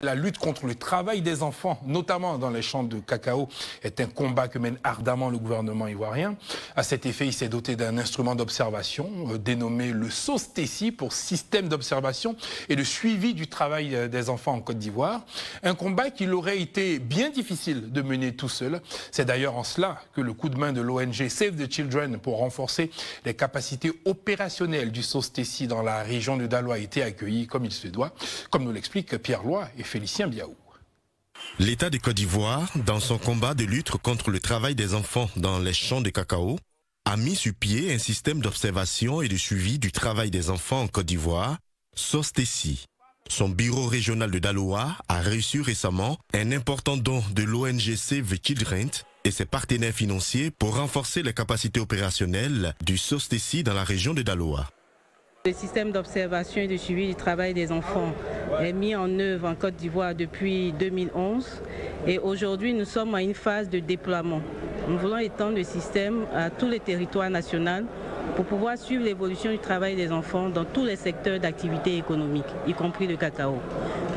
La lutte contre le travail des enfants, notamment dans les champs de cacao, est un combat que mène ardemment le gouvernement ivoirien. À cet effet, il s'est doté d'un instrument d'observation dénommé le SOSTECI pour système d'observation et de suivi du travail des enfants en Côte d'Ivoire. Un combat qu'il aurait été bien difficile de mener tout seul. C'est d'ailleurs en cela que le coup de main de l'ONG Save the Children pour renforcer les capacités opérationnelles du SOSTECI dans la région de Daloa a été accueilli comme il se doit, comme nous l'explique Pierre Loy et Félicien Biaou. L'État de Côte d'Ivoire, dans son combat de lutte contre le travail des enfants dans les champs de cacao, a mis sur pied un système d'observation et de suivi du travail des enfants en Côte d'Ivoire, SOSTECI. Son bureau régional de Daloa a reçu récemment un important don de l'ONG Save the Children et ses partenaires financiers pour renforcer les capacités opérationnelles du SOSTECI dans la région de Daloa. Le système d'observation et de suivi du travail des enfants est mis en œuvre en Côte d'Ivoire depuis 2011 et aujourd'hui nous sommes à une phase de déploiement. Nous voulons étendre le système à tous les territoires nationaux pour pouvoir suivre l'évolution du travail des enfants dans tous les secteurs d'activité économique, y compris le cacao.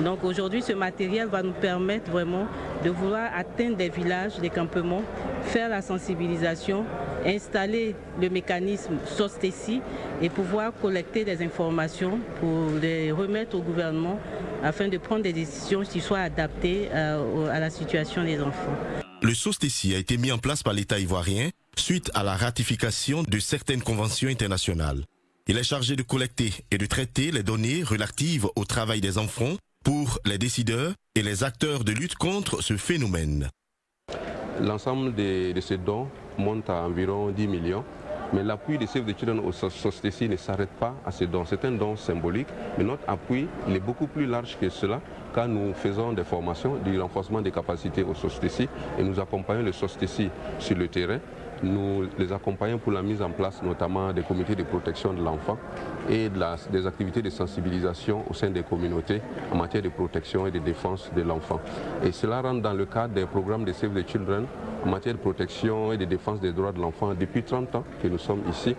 Donc aujourd'hui, ce matériel va nous permettre vraiment de vouloir atteindre des villages, des campements, faire la sensibilisation, installer le mécanisme SOSTECI et pouvoir collecter des informations pour les remettre au gouvernement afin de prendre des décisions qui soient adaptées à la situation des enfants. Le SOSTECI a été mis en place par l'État ivoirien suite à la ratification de certaines conventions internationales. Il est chargé de collecter et de traiter les données relatives au travail des enfants pour les décideurs et les acteurs de lutte contre ce phénomène. L'ensemble de ces dons monte à environ 10 millions, mais l'appui de Save the Children au SOSTECI ne s'arrête pas à ces dons. C'est un don symbolique, mais notre appui il est beaucoup plus large que cela, car nous faisons des formations, du renforcement des capacités au SOSTECI et nous accompagnons le SOSTECI sur le terrain. Nous les accompagnons pour la mise en place notamment des comités de protection de l'enfant et des activités de sensibilisation au sein des communautés en matière de protection et de défense de l'enfant. Et cela rentre dans le cadre des programmes de Save the Children en matière de protection et de défense des droits de l'enfant depuis 30 ans que nous sommes ici.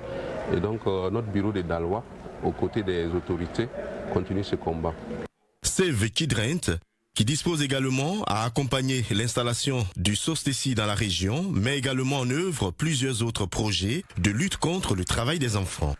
Et donc notre bureau de Daloa, aux côtés des autorités, continue ce combat. Save the Children, qui dispose également à accompagner l'installation du SOSTECI dans la région, met également en œuvre plusieurs autres projets de lutte contre le travail des enfants.